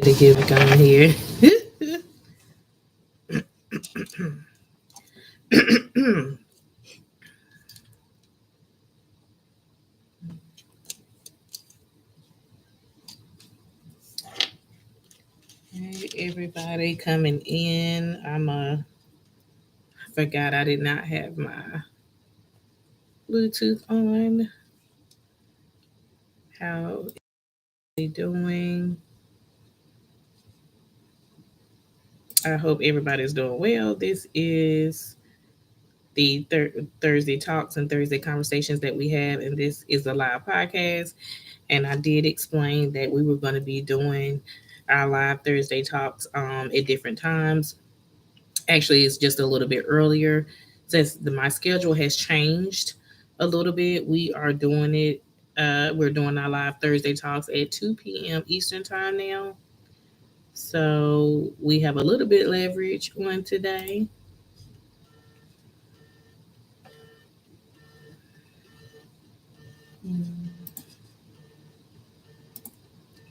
to get it going here. Hey, everybody coming in. I forgot I did not have my Bluetooth on. How are you doing? I hope everybody's doing well. This is the Thursday talks and Thursday conversations that we have, and this is a live podcast. And I did explain that we were going to be doing our live Thursday talks at different times. Actually, it's just a little bit earlier since my schedule has changed a little bit. We are doing it. We're doing our live Thursday talks at 2 p.m. Eastern time now. So we have a little bit leverage on today.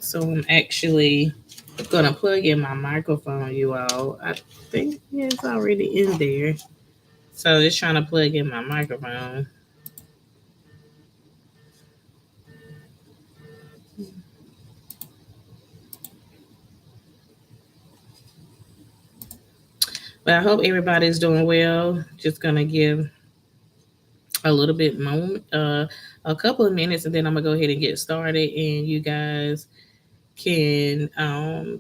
So I'm actually gonna plug in my microphone, you all. I think it's already in there. So just trying to plug in my microphone. But I hope everybody's doing well. Just gonna give a little bit moment, a couple of minutes, and then I'm gonna go ahead and get started. And you guys can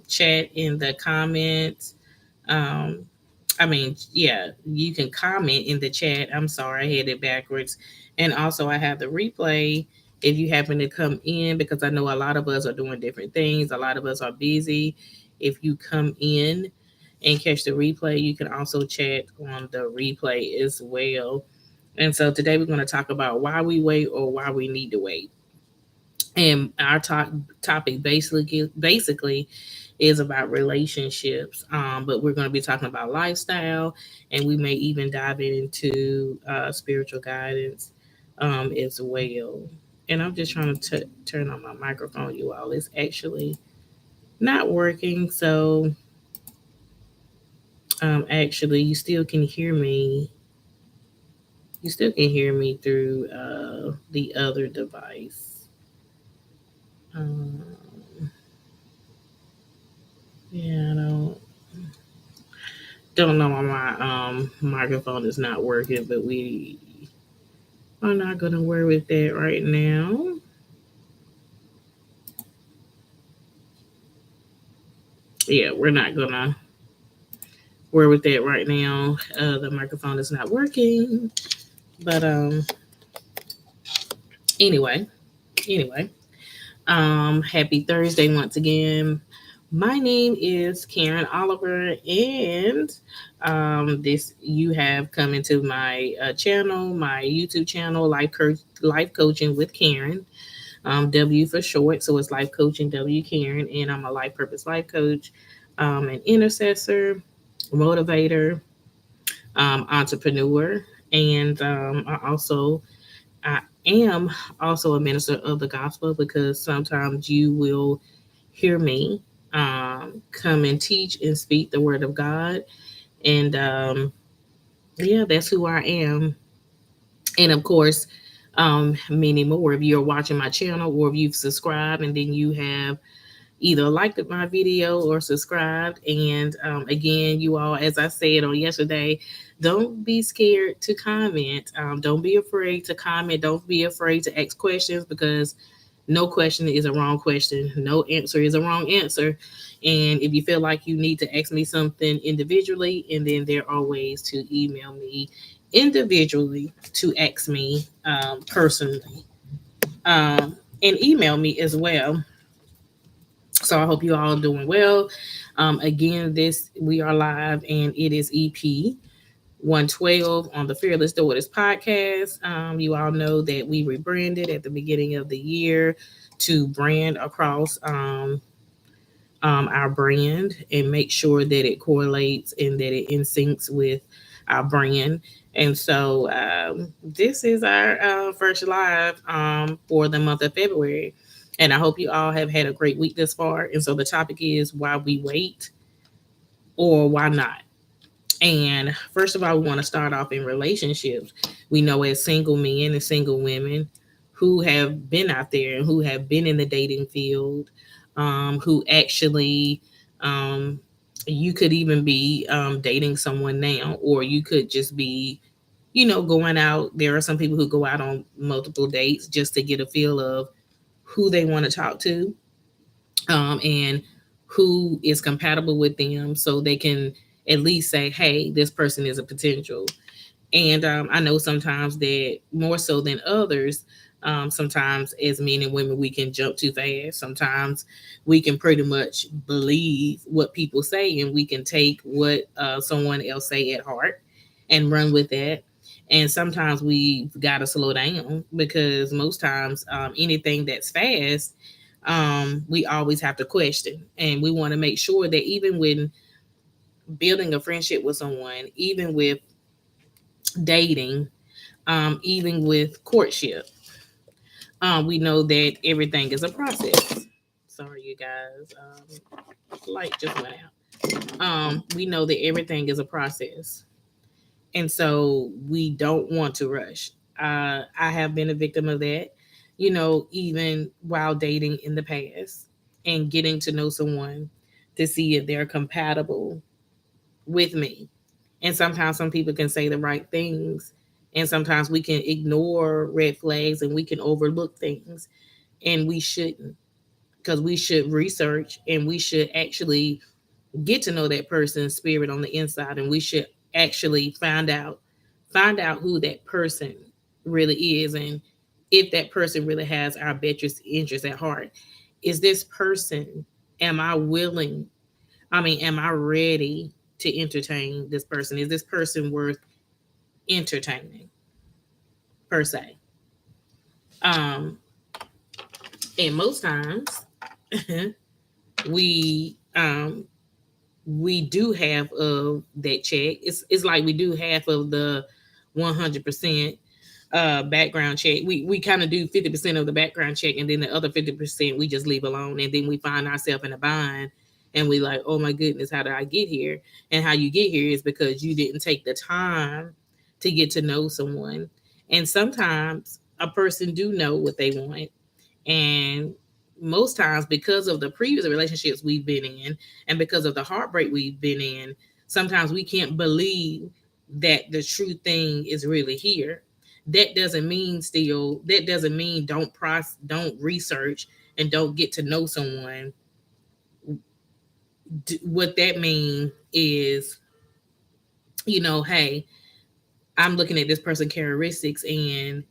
chat in the comments. Um, yeah, you can comment in the chat. I'm sorry, I had it backwards. And also, I have the replay if you happen to come in, because I know a lot of us are doing different things. A lot of us are busy. If you come in and catch the replay, you can also chat on the replay as well. And so today we're going to talk about why we wait or why we need to wait. And our topic basically is about relationships, but we're going to be talking about lifestyle, and we may even dive into spiritual guidance as well. And I'm just trying to turn on my microphone, you all. It's actually not working, so actually, you still can hear me. You still can hear me through the other device. Um, yeah, I don't know why my microphone is not working, but we are not gonna worry with that right now. Yeah, we're not gonna worry with that right now. The microphone is not working, but anyway, anyway, happy Thursday once again. My name is Karen Oliver, and this you have come into my channel, my YouTube channel, Life Coaching with Karen, W for short. So it's Life Coaching W Karen, and I'm a life purpose life coach, an intercessor, motivator, entrepreneur, and I am also a minister of the gospel, because sometimes you will hear me come and teach and speak the word of God. And yeah, that's who I am. And of course, many more. If you're watching my channel or if you've subscribed and then you have either liked my video or subscribed. And again, you all, as I said on yesterday, don't be scared to comment. Don't be afraid to comment. Don't be afraid to ask questions, because no question is a wrong question. No answer is a wrong answer. And if you feel like you need to ask me something individually, and then there are ways to email me individually to ask me personally, and email me as well. So I hope you all are doing well. Again, we are live, and it is EP112 on the Fearless Daughters podcast. You all know that we rebranded at the beginning of the year to brand across our brand and make sure that it correlates and that it in syncs with our brand. And so this is our first live for the month of February. And I hope you all have had a great week this far. And so the topic is why we wait or why not. And first of all, we want to start off in relationships. We know as single men and single women who have been out there and who have been in the dating field, who actually, um, you could even be dating someone now, or you could just be, going out. There are some people who go out on multiple dates just to get a feel of who they want to talk to, and who is compatible with them so they can at least say, hey, this person is a potential. And I know sometimes that more so than others, sometimes as men and women, we can jump too fast. Sometimes we can pretty much believe what people say and we can take what someone else say at heart and run with that. And sometimes we've got to slow down because most times anything that's fast, we always have to question. And we want to make sure that even when building a friendship with someone, even with dating, even with courtship, we know that everything is a process. Sorry, you guys. Light just went out. We know that everything is a process. And so we don't want to rush. I have been a victim of that, even while dating in the past and getting to know someone to see if they're compatible with me. And sometimes some people can say the right things, and sometimes we can ignore red flags and we can overlook things, and we shouldn't, because we should research and we should actually get to know that person's spirit on the inside, and we should actually find out who that person really is, and if that person really has our best interest at heart. Is this person, am I willing, am I ready to entertain this person? Is this person worth entertaining, per se? um and most times we we do half of that check. It's like we do half of the 100% background check. We kind of do 50% of the background check, and then the other 50% we just leave alone, and then we find ourselves in a bind, and we like, oh my goodness, how did I get here? And how you get here is because you didn't take the time to get to know someone. And sometimes a person do know what they want, and most times, because of the previous relationships we've been in and because of the heartbreak we've been in, sometimes we can't believe that the true thing is really here. That doesn't mean don't research and don't get to know someone. What that means is, hey, I'm looking at this person characteristics, and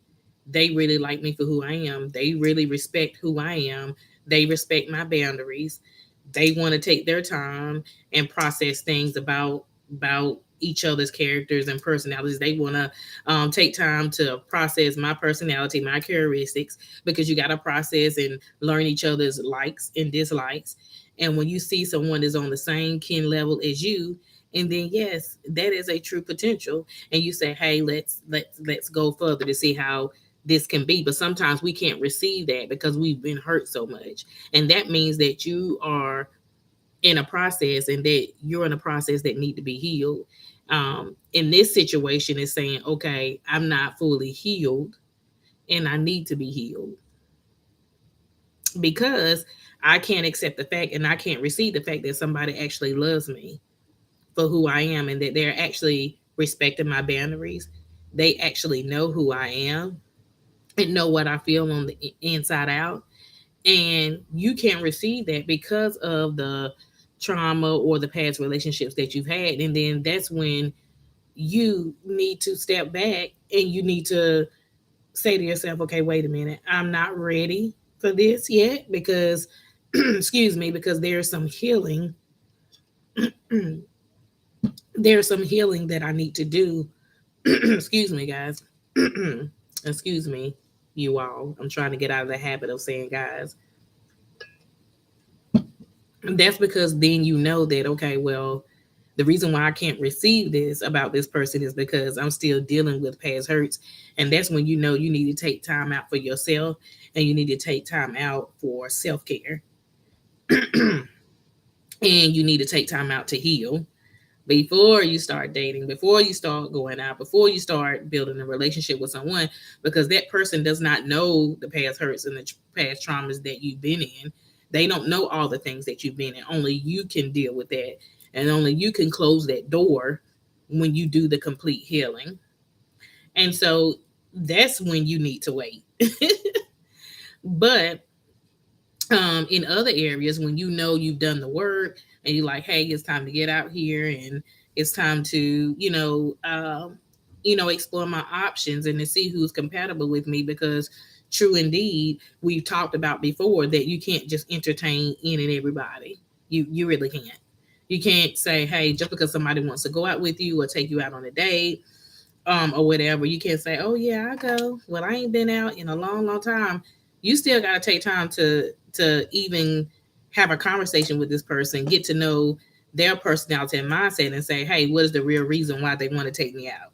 they really like me for who I am. They really respect who I am. They respect my boundaries. They want to take their time and process things about each other's characters and personalities. They want to take time to process my personality, my characteristics, because you got to process and learn each other's likes and dislikes. And when you see someone is on the same kin level as you, and then yes, that is a true potential, and you say, hey, let's go further to see how this can be. But sometimes we can't receive that because we've been hurt so much, and that means that you are in a process, and that you're in a process that need to be healed. In this situation is saying, okay, I'm not fully healed and I need to be healed, because I can't accept the fact and I can't receive the fact that somebody actually loves me for who I am, and that they're actually respecting my boundaries. They actually know who I am and know what I feel on the inside out. And you can't receive that because of the trauma or the past relationships that you've had. And then that's when you need to step back and you need to say to yourself, okay, wait a minute, I'm not ready for this yet, because excuse me, because there's some healing. There's some healing that I need to do. Excuse me, guys. Excuse me, you all. I'm trying to get out of the habit of saying guys. That's because then you know that, okay, well, The reason why I can't receive this about this person is because I'm still dealing with past hurts. And that's when you know you need to take time out for yourself, and you need to take time out for self care. And you need to take time out to heal before you start dating, before you start going out, before you start building a relationship with someone, because that person does not know the past hurts and the past traumas that you've been in. They don't know all the things that you've been in. Only you can deal with that, and only you can close that door when you do the complete healing. And so that's when you need to wait. But in other areas, when you know you've done the work and you're like, hey, it's time to get out here, and it's time to explore my options and to see who's compatible with me, because true indeed, we've talked about before that you can't just entertain in and everybody. You really can't. You can't say, hey, just because somebody wants to go out with you or take you out on a date, or whatever, you can't say, oh yeah, I go. Well, I ain't been out in a long, long time. You still gotta take time to even have a conversation with this person, get to know their personality and mindset, and say, hey, what is the real reason why they want to take me out?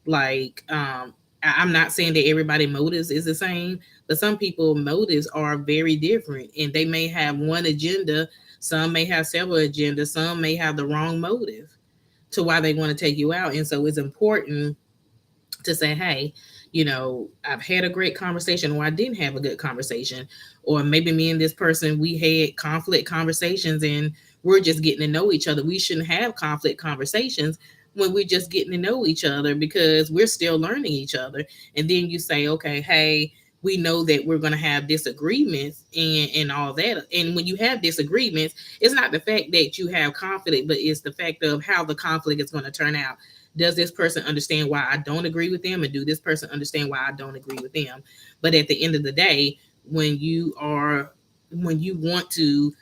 Like, I'm not saying that everybody motives is the same, but some people motives are very different, and they may have one agenda. Some may have several agendas. Some may have the wrong motive to why they want to take you out. And so it's important to say, hey, I've had a great conversation, or I didn't have a good conversation, or maybe me and this person, we had conflict conversations and we're just getting to know each other. We shouldn't have conflict conversations when we're just getting to know each other, because we're still learning each other. And then you say, okay, hey, we know that we're going to have disagreements and all that. And when you have disagreements, it's not the fact that you have conflict, but it's the fact of how the conflict is going to turn out. Does this person understand why I don't agree with them, and do this person understand why I don't agree with them? But at the end of the day, when you want to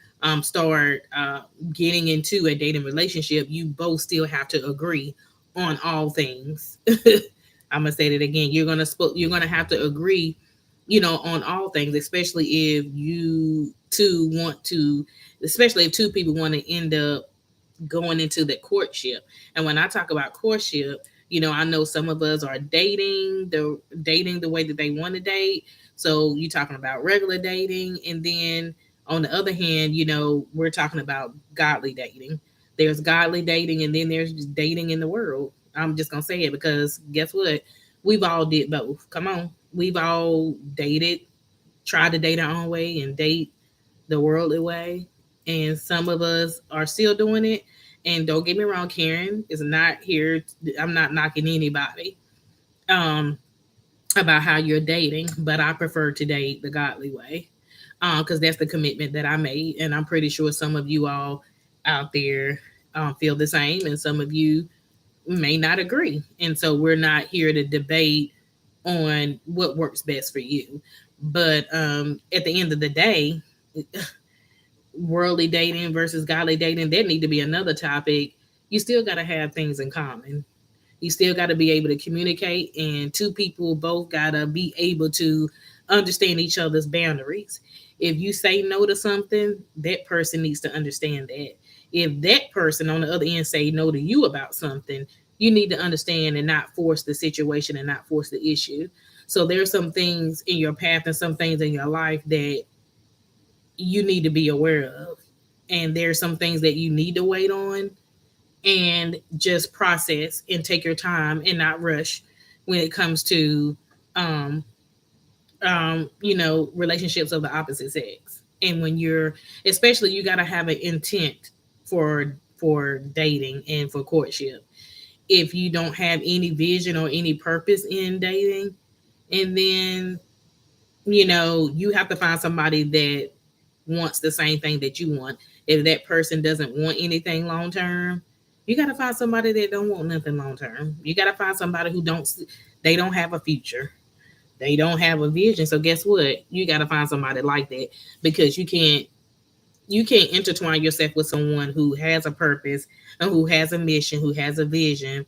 start getting into a dating relationship, you both still have to agree on all things. I'm gonna say that again. You're gonna have to agree, on all things, especially if you two want to, especially if two people want to end up going into the courtship. And when I talk about courtship, I know some of us are dating the way that they want to date. So you're talking about regular dating, and then on the other hand, we're talking about godly dating. There's godly dating, and then there's just dating in the world. I'm just gonna say it, because guess what? We've all did both. Come on, we've all dated, tried to date our own way and date the worldly way. And some of us are still doing it. And don't get me wrong, Karen is not here. I'm not knocking anybody um, about how you're dating, but I prefer to date the godly way, because that's the commitment that I made. And I'm pretty sure some of you all out there feel the same, and some of you may not agree. And so we're not here to debate on what works best for you. But at the end of the day, worldly dating versus godly dating, that need to be another topic. You still got to have things in common. You still got to be able to communicate, and two people both got to be able to understand each other's boundaries. If you say no to something, that person needs to understand that. If that person on the other end say no to you about something, you need to understand and not force the situation and not force the issue. So there's some things in your path and some things in your life that you need to be aware of. And there's some things that you need to wait on and just process and take your time and not rush when it comes to um relationships of the opposite sex. And when you're, especially, you got to have an intent for dating and for courtship. If you don't have any vision or any purpose in dating, and then you have to find somebody that wants the same thing that you want. If that person doesn't want anything long term, you got to find somebody that don't want nothing long term. You got to find somebody who they don't have a future. They don't have a vision. So guess what? You got to find somebody like that, because you can't intertwine yourself with someone who has a purpose and who has a mission, who has a vision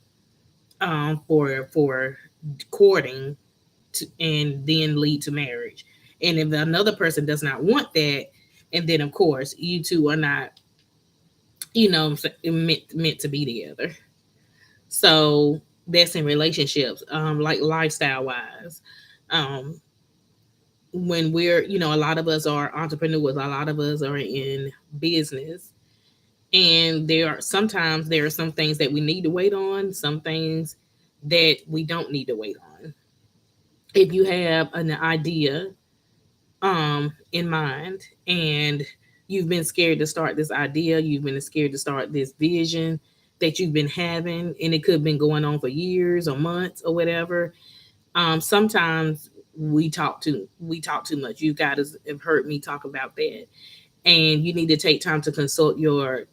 for courting and then lead to marriage. And if another person does not want that, and then of course you two are not meant to be together. So that's in relationships, like lifestyle wise. Um, when we're, a lot of us are entrepreneurs, a lot of us are in business, and there are some things that we need to wait on, some things that we don't need to wait on. If you have an idea in mind, and you've been scared to start this idea, you've been scared to start this vision that you've been having, and it could have been going on for years or months or whatever. Sometimes we talk too much. You guys have heard me talk about that, and you need to take time to consult your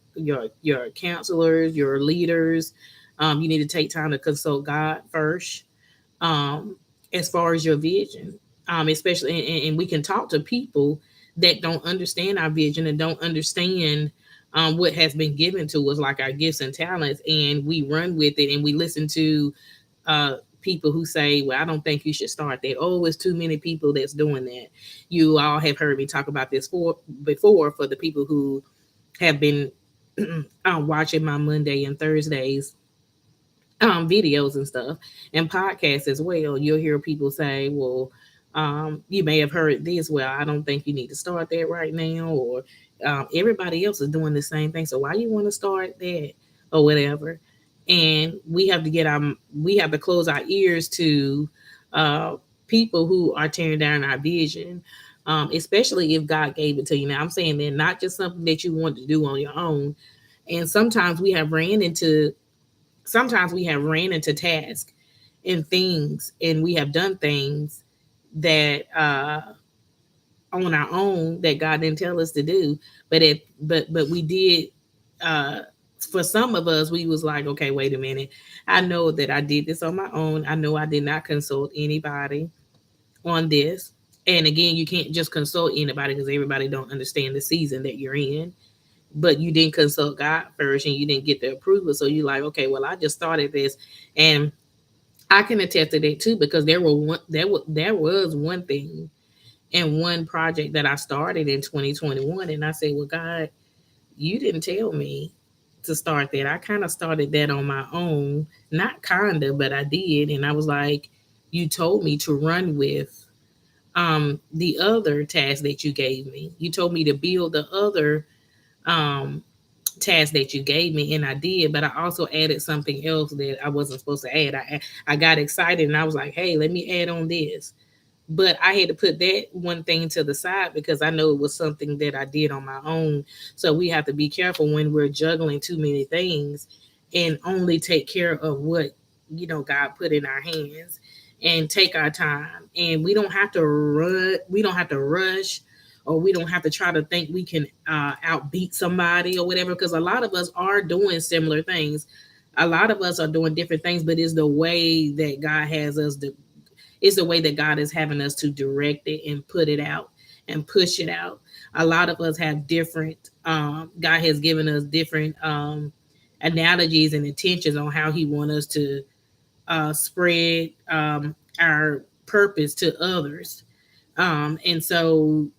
counselors, your leaders. You need to take time to consult God first, um, as far as your vision, especially, and we can talk to people that don't understand our vision and don't understand what has been given to us, like our gifts and talents, and we run with it, and we listen to uh, people who say, "Well, I don't think you should start that. Oh, it's too many people that's doing that." You all have heard me talk about this before. For the people who have been watching my Monday and Thursdays videos and stuff, and podcasts as well, you'll hear people say, well, you may have heard this, well, I don't think you need to start that right now, or everybody else is doing the same thing, so why you want to start that, or whatever. And we have to close our ears to uh, people who are tearing down our vision, especially if God gave it to you. Now, I'm saying that not just something that you want to do on your own. And sometimes we have ran into tasks and things, and we have done things that on our own that God didn't tell us to do. But we did. uh for some of us, we was like, okay, wait a minute, I know that I did this on my own. I know I did not consult anybody on this. And again, you can't just consult anybody, because everybody don't understand the season that you're in. But you didn't consult God first, and you didn't get the approval. So you're like, okay, well, I just started this. And I can attest to that too, because there was one thing and one project that I started in 2021. And I said, well, God, you didn't tell me to start that. I kind of started that on my own. Not kind of, but I did. And I was like, you told me to run with the other task that you gave me. You told me to build the other um task that you gave me, and I did. But I also added something else that I wasn't supposed to add. I got excited, and I was like, hey, let me add on this. But I had to put that one thing to the side, because I know it was something that I did on my own. So we have to be careful when we're juggling too many things, and only take care of what God put in our hands, and take our time. And we don't have to rush, or we don't have to try to think we can outbeat somebody or whatever, because a lot of us are doing similar things. A lot of us are doing different things, but it's the way that God has us to it's the way that God is having us to direct it and put it out and push it out. A lot of us have different, God has given us different analogies and intentions on how He wants us to spread our purpose to others. And so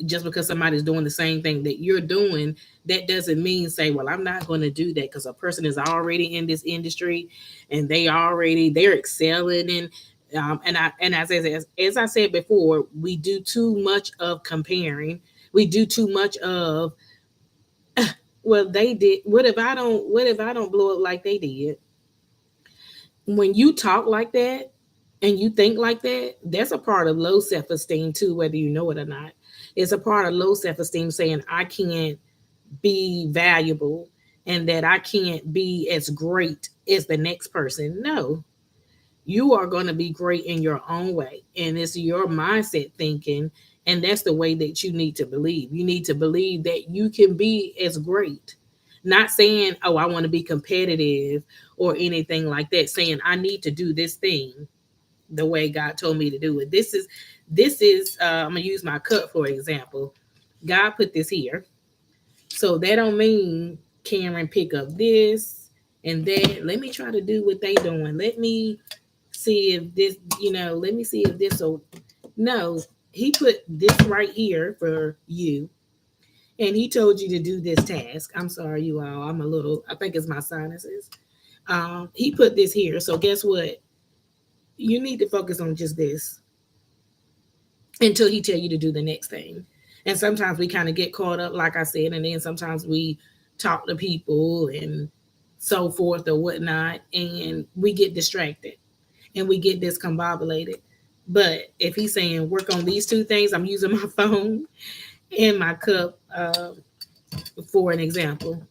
just because somebody's doing the same thing that you're doing, that doesn't mean say, well, I'm not going to do that, because a person is already in this industry, and they're excelling in. And as I said before, we do too much of comparing. We do too much of, well, they did. What if I don't blow up like they did? When you talk like that and you think like that, that's a part of low self-esteem too, whether you know it or not. It's a part of low self-esteem, saying I can't be valuable, and that I can't be as great as the next person. No, you are going to be great in your own way, and it's your mindset thinking. And that's the way that you need to believe. You need to believe that you can be as great. Not saying, oh, I want to be competitive or anything like that, saying I need to do this thing the way God told me to do it. This is I'm gonna use my cup for example. God put this here, so that don't mean Karen pick up this and that. Let me try to do what they doing. Let me see if this, let me see if this will. No, He put this right here for you, and he told you to do this task. I'm sorry, you all. I think it's my sinuses. He put this here. So guess what? You need to focus on just this until he tell you to do the next thing. And sometimes we kind of get caught up, like I said, and then sometimes we talk to people and so forth or whatnot, and we get distracted and we get discombobulated. But if he's saying work on these two things, I'm using my phone and my cup for an example.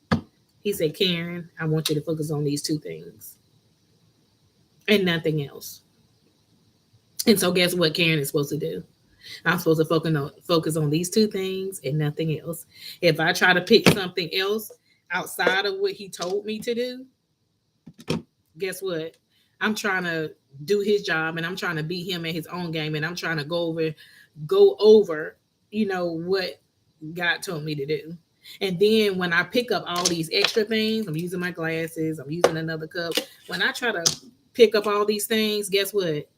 He said, Karen, I want you to focus on these two things and nothing else. And so, guess what Karen is supposed to do? I'm supposed to focus on these two things and nothing else. If I try to pick something else outside of what he told me to do, guess what? I'm trying to do his job and I'm trying to beat him at his own game and I'm trying to go over, what God told me to do. And then when I pick up all these extra things, I'm using my glasses, I'm using another cup. When I try to pick up all these things, guess what?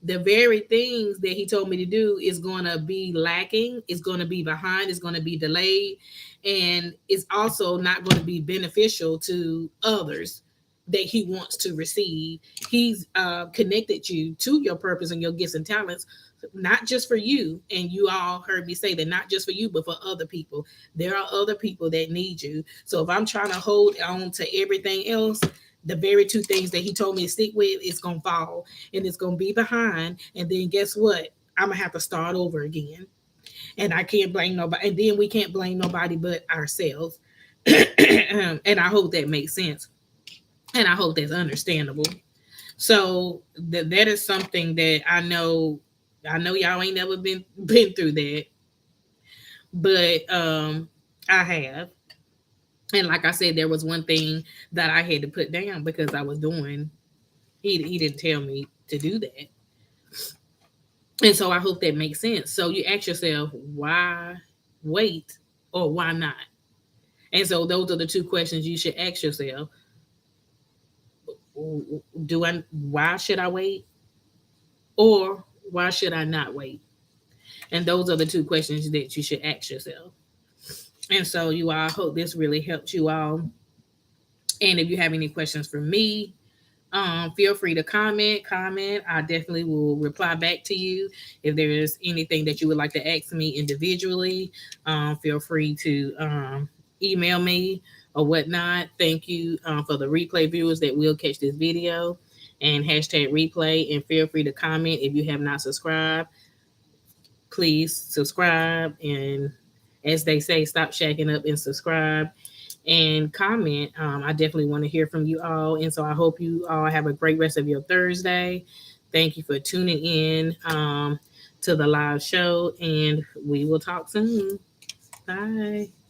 The very things that he told me to do is going to be lacking, it's going to be behind, it's going to be delayed, and it's also not going to be beneficial to others that he wants to receive. He's connected you to your purpose and your gifts and talents, not just for you. And you all heard me say that, not just for you, but for other people. There are other people that need you. So if I'm trying to hold on to everything else, the very two things that he told me to stick with is going to fall and it's going to be behind. And then guess what? I'm going to have to start over again. And I can't blame nobody. And then we can't blame nobody but ourselves. And I hope that makes sense. And I hope that's understandable. So that is something that I know y'all ain't never been through that, but I have. And like I said, there was one thing that I had to put down because I was doing. He didn't tell me to do that, and so I hope that makes sense. So you ask yourself, why wait or why not? And so those are the two questions you should ask yourself. Do I? Why should I wait, or why should I not wait? And those are the two questions that you should ask yourself. And so you all, I hope this really helped you all. And if you have any questions for me, feel free to comment. I definitely will reply back to you. If there is anything that you would like to ask me individually, feel free to email me or whatnot. Thank you for the replay viewers that will catch this video, and hashtag replay. And feel free to comment. If you have not subscribed, please subscribe. And as they say, stop shacking up and subscribe and comment. I definitely want to hear from you all. And so I hope you all have a great rest of your Thursday. Thank you for tuning in to the live show, and we will talk soon. Bye.